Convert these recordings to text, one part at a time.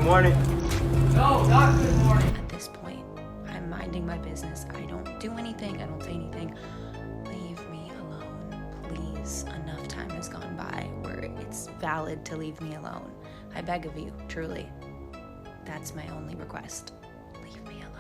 morning. No, not good morning. At this point, I'm minding my business. I don't do anything. I don't say anything. Leave me alone, please. Enough time has gone by where it's valid to leave me alone. I beg of you, truly. That's my only request. Leave me alone.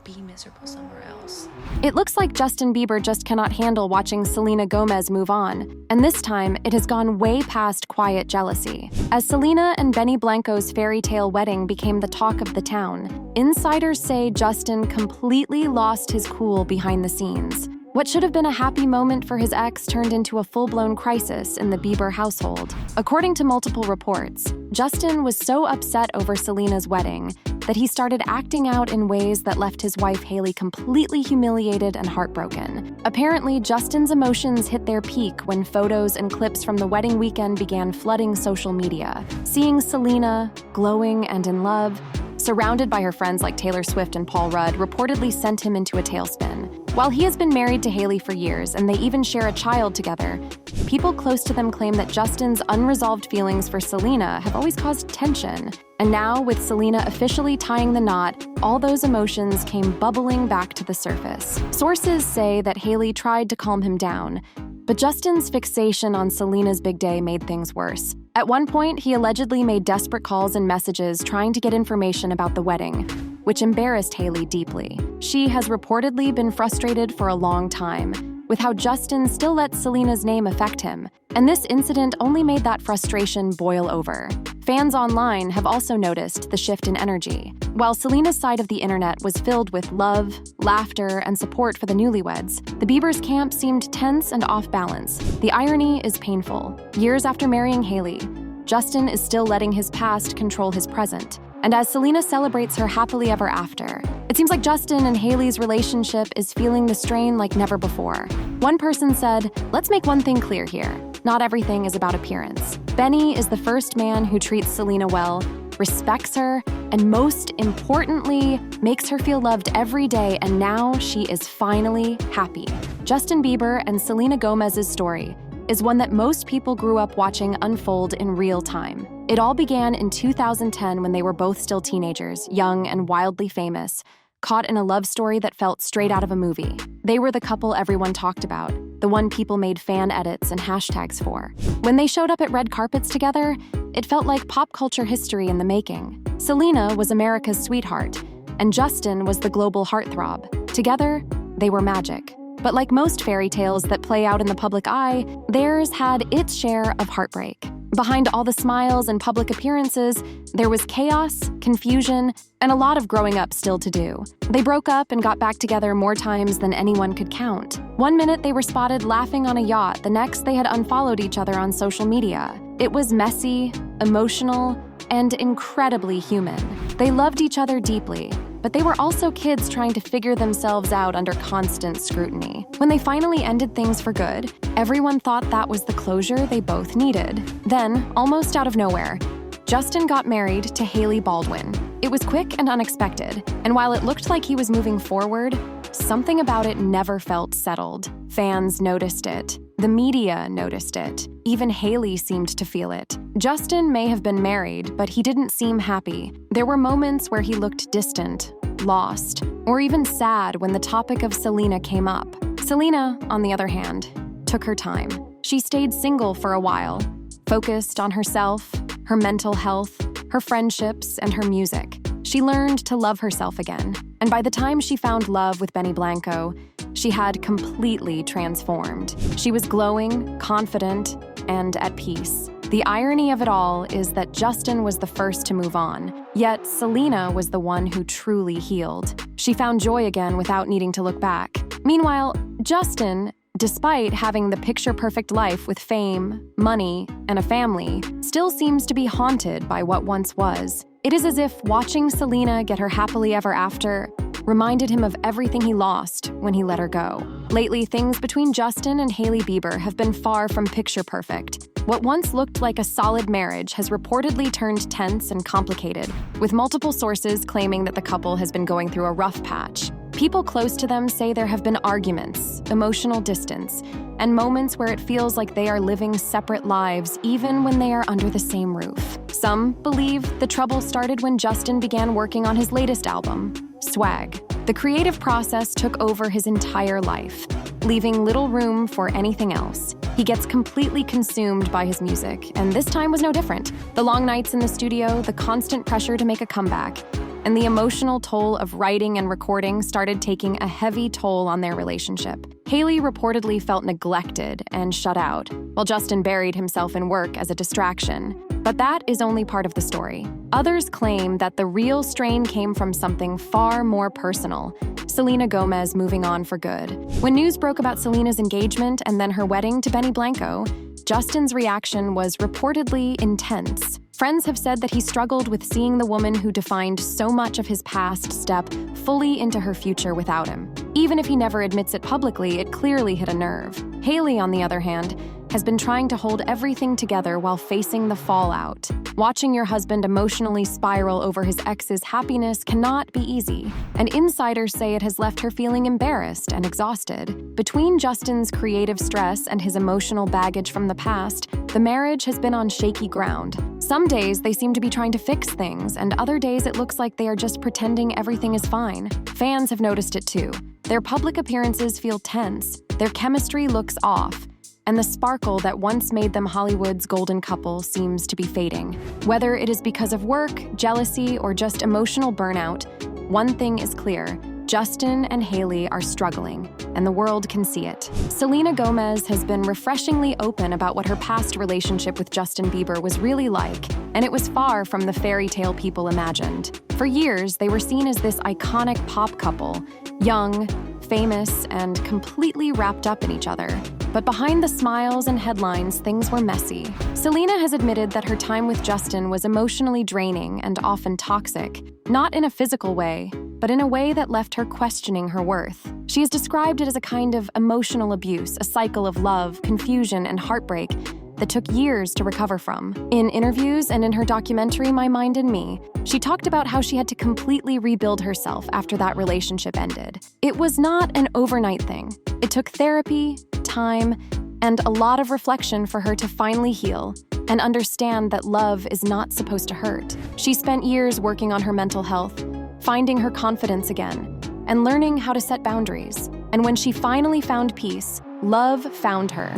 Be miserable somewhere else. It looks like Justin Bieber just cannot handle watching Selena Gomez move on, and this time it has gone way past quiet jealousy. As Selena and Benny Blanco's fairytale wedding became the talk of the town, insiders say Justin completely lost his cool behind the scenes. What should have been a happy moment for his ex turned into a full-blown crisis in the Bieber household. According to multiple reports, Justin was so upset over Selena's wedding that he started acting out in ways that left his wife Hailey completely humiliated and heartbroken. Apparently, Justin's emotions hit their peak when photos and clips from the wedding weekend began flooding social media. Seeing Selena, glowing and in love, surrounded by her friends like Taylor Swift and Paul Rudd, reportedly sent him into a tailspin. While he has been married to Hailey for years and they even share a child together, people close to them claim that Justin's unresolved feelings for Selena have always caused tension. And now, with Selena officially tying the knot, all those emotions came bubbling back to the surface. Sources say that Hailey tried to calm him down, but Justin's fixation on Selena's big day made things worse. At one point, he allegedly made desperate calls and messages trying to get information about the wedding, which embarrassed Hailey deeply. She has reportedly been frustrated for a long time with how Justin still lets Selena's name affect him, and this incident only made that frustration boil over. Fans online have also noticed the shift in energy. While Selena's side of the internet was filled with love, laughter, and support for the newlyweds, the Biebers' camp seemed tense and off balance. The irony is painful. Years after marrying Hailey, Justin is still letting his past control his present. And as Selena celebrates her happily ever after, it seems like Justin and Hailey's relationship is feeling the strain like never before. One person said, "Let's make one thing clear here. Not everything is about appearance. Benny is the first man who treats Selena well, respects her, and most importantly, makes her feel loved every day, and now she is finally happy." Justin Bieber and Selena Gomez's story is one that most people grew up watching unfold in real time. It all began in 2010 when they were both still teenagers, young and wildly famous, caught in a love story that felt straight out of a movie. They were the couple everyone talked about, the one people made fan edits and hashtags for. When they showed up at red carpets together, it felt like pop culture history in the making. Selena was America's sweetheart, and Justin was the global heartthrob. Together, they were magic. But like most fairy tales that play out in the public eye, theirs had its share of heartbreak. Behind all the smiles and public appearances, there was chaos, confusion, and a lot of growing up still to do. They broke up and got back together more times than anyone could count. One minute they were spotted laughing on a yacht, the next they had unfollowed each other on social media. It was messy, emotional, and incredibly human. They loved each other deeply, but they were also kids trying to figure themselves out under constant scrutiny. When they finally ended things for good, everyone thought that was the closure they both needed. Then, almost out of nowhere, Justin got married to Hailey Baldwin. It was quick and unexpected, and while it looked like he was moving forward, something about it never felt settled. Fans noticed it. The media noticed it. Even Hailey seemed to feel it. Justin may have been married, but he didn't seem happy. There were moments where he looked distant, lost, or even sad when the topic of Selena came up. Selena, on the other hand, took her time. She stayed single for a while, focused on herself, her mental health, her friendships, and her music. She learned to love herself again, and by the time she found love with Benny Blanco, she had completely transformed. She was glowing, confident, and at peace. The irony of it all is that Justin was the first to move on, yet Selena was the one who truly healed. She found joy again without needing to look back. Meanwhile, Justin, despite having the picture-perfect life with fame, money, and a family, still seems to be haunted by what once was. It is as if watching Selena get her happily ever after reminded him of everything he lost when he let her go. Lately, things between Justin and Hailey Bieber have been far from picture-perfect. What once looked like a solid marriage has reportedly turned tense and complicated, with multiple sources claiming that the couple has been going through a rough patch. People close to them say there have been arguments, emotional distance, and moments where it feels like they are living separate lives even when they are under the same roof. Some believe the trouble started when Justin began working on his latest album, Swag. The creative process took over his entire life, leaving little room for anything else. He gets completely consumed by his music, and this time was no different. The long nights in the studio, the constant pressure to make a comeback, and the emotional toll of writing and recording started taking a heavy toll on their relationship. Hailey reportedly felt neglected and shut out, while Justin buried himself in work as a distraction. But that is only part of the story. Others claim that the real strain came from something far more personal: Selena Gomez moving on for good. When news broke about Selena's engagement and then her wedding to Benny Blanco, Justin's reaction was reportedly intense. Friends have said that he struggled with seeing the woman who defined so much of his past step fully into her future without him. Even if he never admits it publicly, it clearly hit a nerve. Hailey, on the other hand, has been trying to hold everything together while facing the fallout. Watching your husband emotionally spiral over his ex's happiness cannot be easy, and insiders say it has left her feeling embarrassed and exhausted. Between Justin's creative stress and his emotional baggage from the past, the marriage has been on shaky ground. Some days they seem to be trying to fix things, and other days it looks like they are just pretending everything is fine. Fans have noticed it too. Their public appearances feel tense, their chemistry looks off, and the sparkle that once made them Hollywood's golden couple seems to be fading. Whether it is because of work, jealousy, or just emotional burnout, one thing is clear: Justin and Hailey are struggling, and the world can see it. Selena Gomez has been refreshingly open about what her past relationship with Justin Bieber was really like, and it was far from the fairy tale people imagined. For years, they were seen as this iconic pop couple, young, famous, and completely wrapped up in each other. But behind the smiles and headlines, things were messy. Selena has admitted that her time with Justin was emotionally draining and often toxic, not in a physical way, but in a way that left her questioning her worth. She has described it as a kind of emotional abuse, a cycle of love, confusion, and heartbreak that took years to recover from. In interviews and in her documentary, My Mind and Me, she talked about how she had to completely rebuild herself after that relationship ended. It was not an overnight thing. It took therapy, time, and a lot of reflection for her to finally heal and understand that love is not supposed to hurt. She spent years working on her mental health, finding her confidence again, and learning how to set boundaries. And when she finally found peace, love found her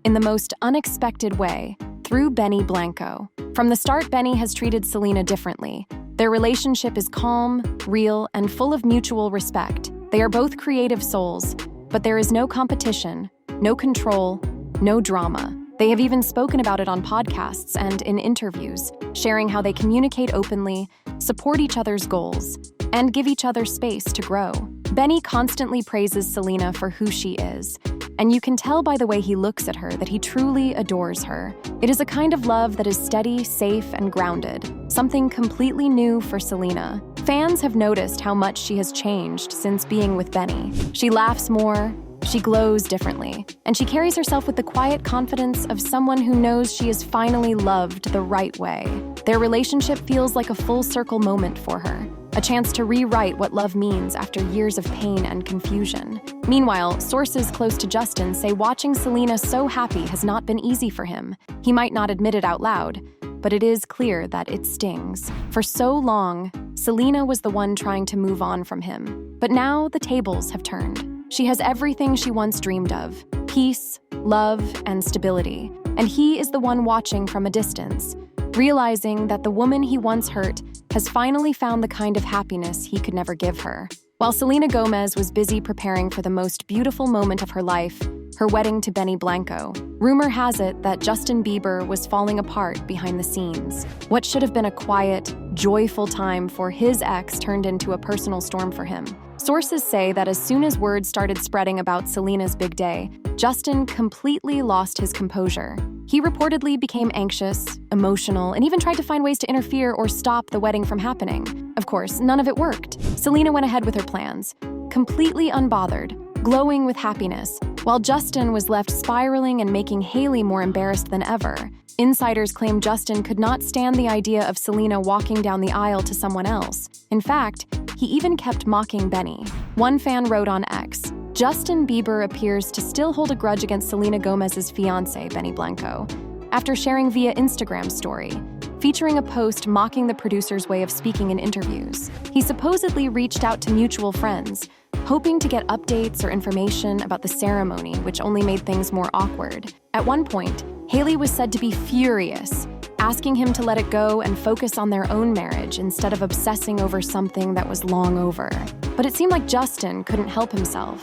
in the most unexpected way, through Benny Blanco. From the start, Benny has treated Selena differently. Their relationship is calm, real, and full of mutual respect. They are both creative souls, but there is no competition, no control, no drama. They have even spoken about it on podcasts and in interviews, sharing how they communicate openly, support each other's goals, and give each other space to grow. Benny constantly praises Selena for who she is, and you can tell by the way he looks at her that he truly adores her. It is a kind of love that is steady, safe, and grounded, something completely new for Selena. Fans have noticed how much she has changed since being with Benny. She laughs more, she glows differently, and she carries herself with the quiet confidence of someone who knows she is finally loved the right way. Their relationship feels like a full-circle moment for her, a chance to rewrite what love means after years of pain and confusion. Meanwhile, sources close to Justin say watching Selena so happy has not been easy for him. He might not admit it out loud, but it is clear that it stings. For so long, Selena was the one trying to move on from him. But now the tables have turned. She has everything she once dreamed of: peace, love, and stability. And he is the one watching from a distance, realizing that the woman he once hurt has finally found the kind of happiness he could never give her. While Selena Gomez was busy preparing for the most beautiful moment of her life, her wedding to Benny Blanco, rumor has it that Justin Bieber was falling apart behind the scenes. What should have been a quiet, joyful time for his ex turned into a personal storm for him. Sources say that as soon as word started spreading about Selena's big day, Justin completely lost his composure. He reportedly became anxious, emotional, and even tried to find ways to interfere or stop the wedding from happening. Of course, none of it worked. Selena went ahead with her plans, completely unbothered, glowing with happiness, while Justin was left spiraling and making Hailey more embarrassed than ever. Insiders claim Justin could not stand the idea of Selena walking down the aisle to someone else. In fact, He even kept mocking Benny. One fan wrote on X, "Justin Bieber appears to still hold a grudge against Selena Gomez's fiancé, Benny Blanco," after sharing via Instagram story, featuring a post mocking the producer's way of speaking in interviews. He supposedly reached out to mutual friends, hoping to get updates or information about the ceremony, which only made things more awkward. At one point, Hailey was said to be furious, asking him to let it go and focus on their own marriage instead of obsessing over something that was long over. But it seemed like Justin couldn't help himself.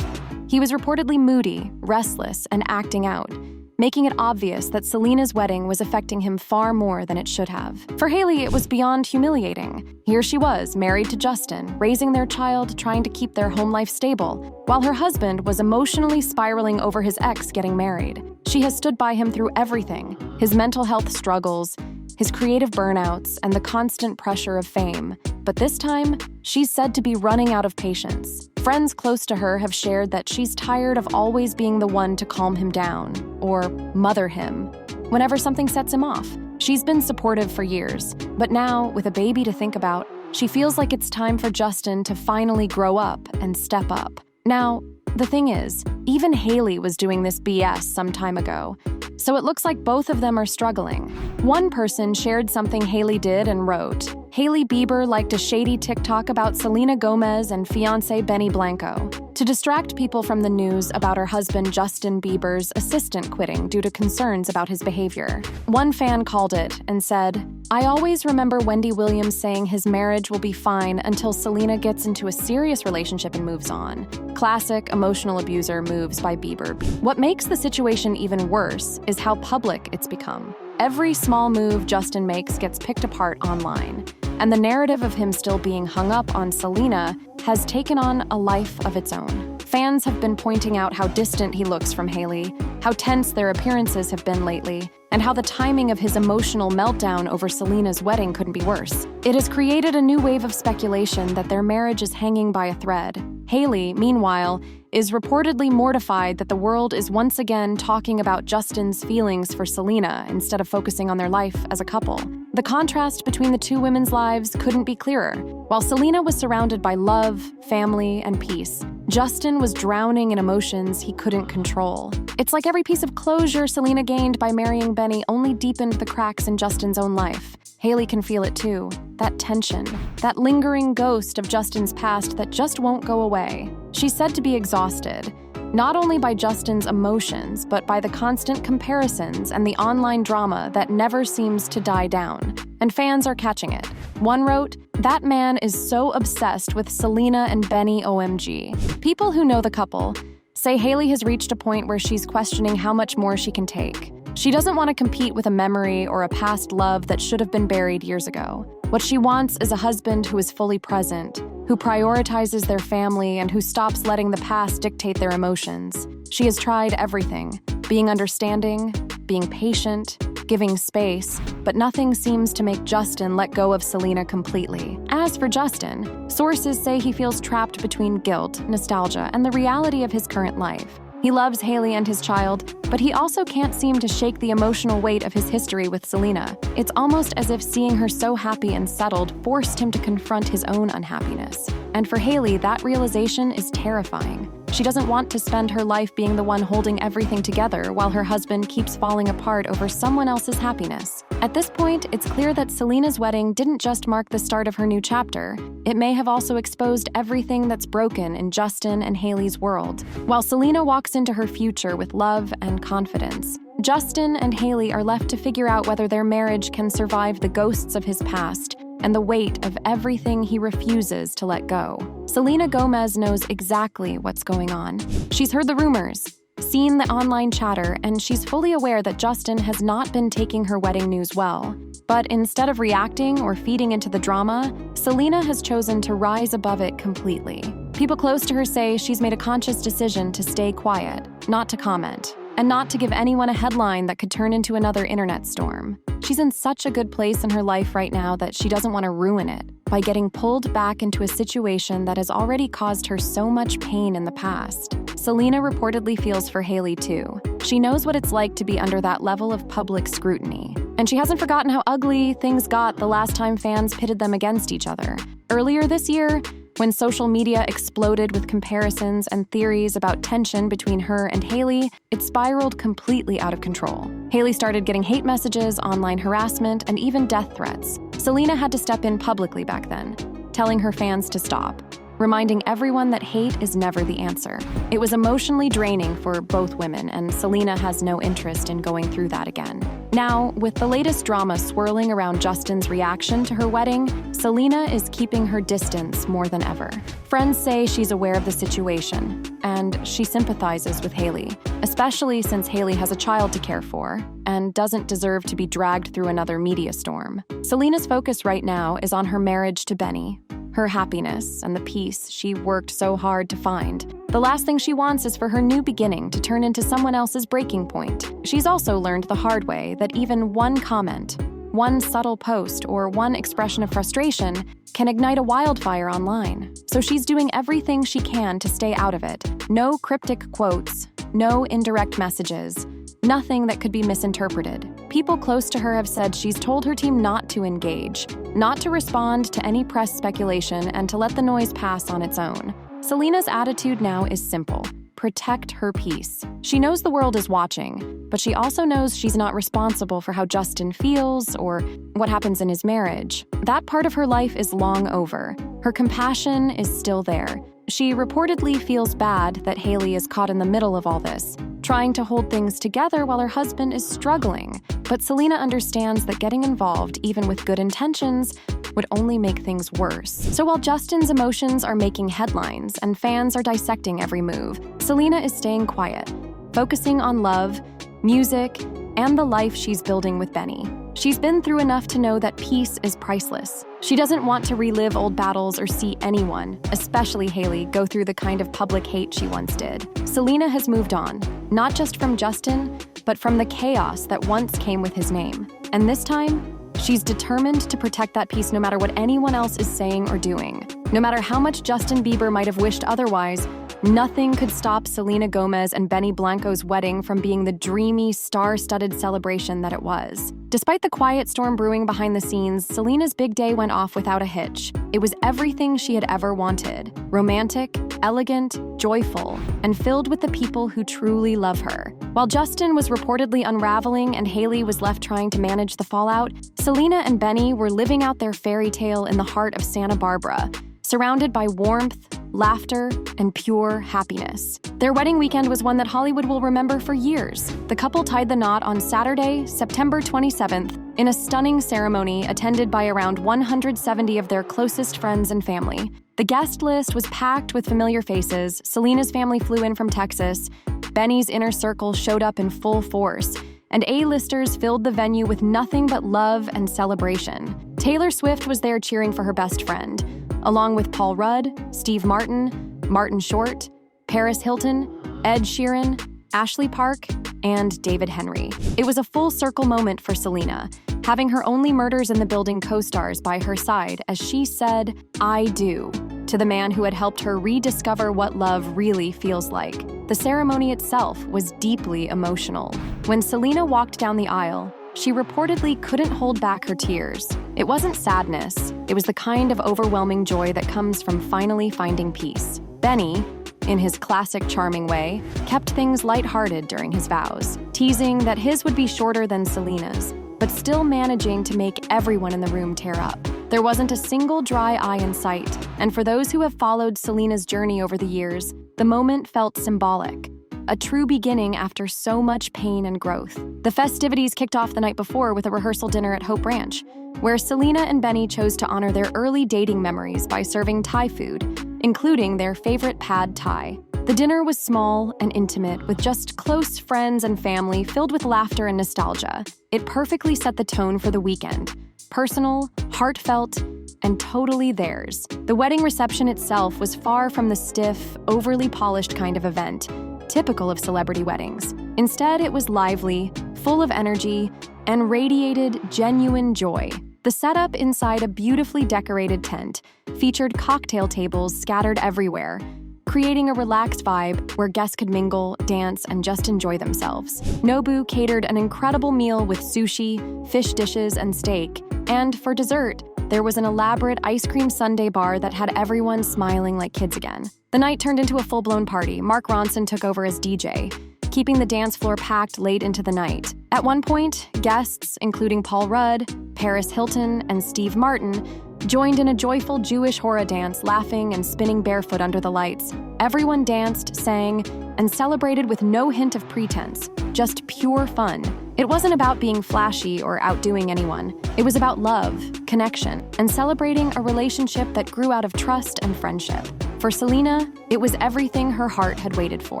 He was reportedly moody, restless, and acting out, making it obvious that Selena's wedding was affecting him far more than it should have. For Hailey, it was beyond humiliating. Here she was, married to Justin, raising their child, trying to keep their home life stable, while her husband was emotionally spiraling over his ex getting married. She has stood by him through everything: his mental health struggles, his creative burnouts, and the constant pressure of fame. But this time, she's said to be running out of patience. Friends close to her have shared that she's tired of always being the one to calm him down, or mother him, whenever something sets him off. She's been supportive for years, but now, with a baby to think about, she feels like it's time for Justin to finally grow up and step up. Now, the thing is, even Hailey was doing this BS some time ago, so it looks like both of them are struggling. One person shared something Hailey did and wrote, "Hailey Bieber liked a shady TikTok about Selena Gomez and fiancé Benny Blanco to distract people from the news about her husband Justin Bieber's assistant quitting due to concerns about his behavior." One fan called it and said, "I always remember Wendy Williams saying his marriage will be fine until Selena gets into a serious relationship and moves on. Classic emotional abuser moves by Bieber." What makes the situation even worse is how public it's become. Every small move Justin makes gets picked apart online, and the narrative of him still being hung up on Selena has taken on a life of its own. Fans have been pointing out how distant he looks from Hailey, how tense their appearances have been lately, and how the timing of his emotional meltdown over Selena's wedding couldn't be worse. It has created a new wave of speculation that their marriage is hanging by a thread. Hailey, meanwhile, is reportedly mortified that the world is once again talking about Justin's feelings for Selena instead of focusing on their life as a couple. The contrast between the two women's lives couldn't be clearer. While Selena was surrounded by love, family, and peace, Justin was drowning in emotions he couldn't control. It's like every piece of closure Selena gained by marrying Benny only deepened the cracks in Justin's own life. Hailey can feel it too, that tension, that lingering ghost of Justin's past that just won't go away. She's said to be exhausted, not only by Justin's emotions, but by the constant comparisons and the online drama that never seems to die down. And fans are catching it. One wrote, "That man is so obsessed with Selena and Benny OMG." People who know the couple say Hailey has reached a point where she's questioning how much more she can take. She doesn't want to compete with a memory or a past love that should have been buried years ago. What she wants is a husband who is fully present, who prioritizes their family, and who stops letting the past dictate their emotions. She has tried everything, being understanding, being patient, giving space, but nothing seems to make Justin let go of Selena completely. As for Justin, sources say he feels trapped between guilt, nostalgia, and the reality of his current life. He loves Hailey and his child, but he also can't seem to shake the emotional weight of his history with Selena. It's almost as if seeing her so happy and settled forced him to confront his own unhappiness. And for Hailey, that realization is terrifying. She doesn't want to spend her life being the one holding everything together while her husband keeps falling apart over someone else's happiness. At this point, it's clear that Selena's wedding didn't just mark the start of her new chapter. It may have also exposed everything that's broken in Justin and Hailey's world. While Selena walks into her future with love and confidence, Justin and Hailey are left to figure out whether their marriage can survive the ghosts of his past and the weight of everything he refuses to let go. Selena Gomez knows exactly what's going on. She's heard the rumors, seen the online chatter, and she's fully aware that Justin has not been taking her wedding news well. But instead of reacting or feeding into the drama, Selena has chosen to rise above it completely. People close to her say she's made a conscious decision to stay quiet, not to comment, and not to give anyone a headline that could turn into another internet storm. She's in such a good place in her life right now that she doesn't want to ruin it by getting pulled back into a situation that has already caused her so much pain in the past. Selena reportedly feels for Hailey too. She knows what it's like to be under that level of public scrutiny. And she hasn't forgotten how ugly things got the last time fans pitted them against each other. Earlier this year, When social media exploded with comparisons and theories about tension between her and Hailey, it spiraled completely out of control. Hailey started getting hate messages, online harassment, and even death threats. Selena had to step in publicly back then, telling her fans to stop, reminding everyone that hate is never the answer. It was emotionally draining for both women, and Selena has no interest in going through that again. Now, with the latest drama swirling around Justin's reaction to her wedding, Selena is keeping her distance more than ever. Friends say she's aware of the situation, and she sympathizes with Hailey, especially since Hailey has a child to care for and doesn't deserve to be dragged through another media storm. Selena's focus right now is on her marriage to Benny, her happiness, and the peace she worked so hard to find. The last thing she wants is for her new beginning to turn into someone else's breaking point. She's also learned the hard way that even one comment, one subtle post, or one expression of frustration can ignite a wildfire online. So she's doing everything she can to stay out of it. No cryptic quotes, no indirect messages, nothing that could be misinterpreted. People close to her have said she's told her team not to engage, not to respond to any press speculation, and to let the noise pass on its own. Selena's attitude now is simple: protect her peace. She knows the world is watching, but she also knows she's not responsible for how Justin feels or what happens in his marriage. That part of her life is long over. Her compassion is still there. She reportedly feels bad that Hailey is caught in the middle of all this, trying to hold things together while her husband is struggling. But Selena understands that getting involved, even with good intentions, would only make things worse. So while Justin's emotions are making headlines and fans are dissecting every move, Selena is staying quiet, focusing on love, music, and the life she's building with Benny. She's been through enough to know that peace is priceless. She doesn't want to relive old battles or see anyone, especially Hailey, go through the kind of public hate she once did. Selena has moved on, not just from Justin, but from the chaos that once came with his name. And this time, she's determined to protect that peace no matter what anyone else is saying or doing. No matter how much Justin Bieber might have wished otherwise, nothing could stop Selena Gomez and Benny Blanco's wedding from being the dreamy, star-studded celebration that it was. Despite the quiet storm brewing behind the scenes, Selena's big day went off without a hitch. It was everything she had ever wanted: romantic, elegant, joyful, and filled with the people who truly love her. While Justin was reportedly unraveling and Hailey was left trying to manage the fallout, Selena and Benny were living out their fairy tale in the heart of Santa Barbara, surrounded by warmth, laughter, and pure happiness. Their wedding weekend was one that Hollywood will remember for years. The couple tied the knot on Saturday, September 27th, in a stunning ceremony attended by around 170 of their closest friends and family. The guest list was packed with familiar faces. Selena's family flew in from Texas. Benny's inner circle showed up in full force, and A-listers filled the venue with nothing but love and celebration. Taylor Swift was there cheering for her best friend, along with Paul Rudd, Steve Martin, Martin Short, Paris Hilton, Ed Sheeran, Ashley Park, and David Henry. It was a full-circle moment for Selena, having her only Murders in the Building co-stars by her side as she said, "I do," to the man who had helped her rediscover what love really feels like. The ceremony itself was deeply emotional. When Selena walked down the aisle, she reportedly couldn't hold back her tears. It wasn't sadness. It was the kind of overwhelming joy that comes from finally finding peace. Benny, in his classic charming way, kept things lighthearted during his vows, teasing that his would be shorter than Selena's, but still managing to make everyone in the room tear up. There wasn't a single dry eye in sight, and for those who have followed Selena's journey over the years, the moment felt symbolic. A true beginning after so much pain and growth. The festivities kicked off the night before with a rehearsal dinner at Hope Ranch, where Selena and Benny chose to honor their early dating memories by serving Thai food, including their favorite pad Thai. The dinner was small and intimate, with just close friends and family filled with laughter and nostalgia. It perfectly set the tone for the weekend. Personal, heartfelt, and totally theirs. The wedding reception itself was far from the stiff, overly polished kind of event typical of celebrity weddings. Instead, it was lively, full of energy, and radiated genuine joy. The setup inside a beautifully decorated tent featured cocktail tables scattered everywhere, creating a relaxed vibe where guests could mingle, dance, and just enjoy themselves. Nobu catered an incredible meal with sushi, fish dishes, and steak, and for dessert, there was an elaborate ice cream sundae bar that had everyone smiling like kids again. The night turned into a full-blown party. Mark Ronson took over as DJ, keeping the dance floor packed late into the night. At one point, guests, including Paul Rudd, Paris Hilton, and Steve Martin, joined in a joyful Jewish hora dance, laughing and spinning barefoot under the lights. Everyone danced, sang, and celebrated with no hint of pretense, just pure fun. It wasn't about being flashy or outdoing anyone. It was about love, connection, and celebrating a relationship that grew out of trust and friendship. For Selena, it was everything her heart had waited for.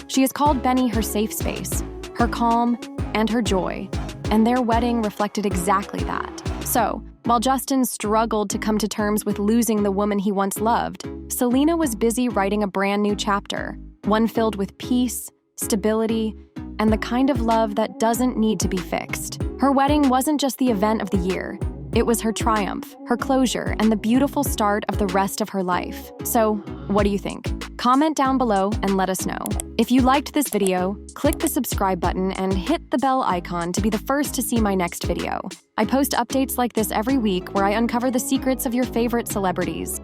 She has called Benny her safe space, her calm, and her joy, and their wedding reflected exactly that. So, while Justin struggled to come to terms with losing the woman he once loved, Selena was busy writing a brand new chapter, one filled with peace, stability, and the kind of love that doesn't need to be fixed. Her wedding wasn't just the event of the year. It was her triumph, her closure, and the beautiful start of the rest of her life. So, what do you think? Comment down below and let us know. If you liked this video, click the subscribe button and hit the bell icon to be the first to see my next video. I post updates like this every week where I uncover the secrets of your favorite celebrities.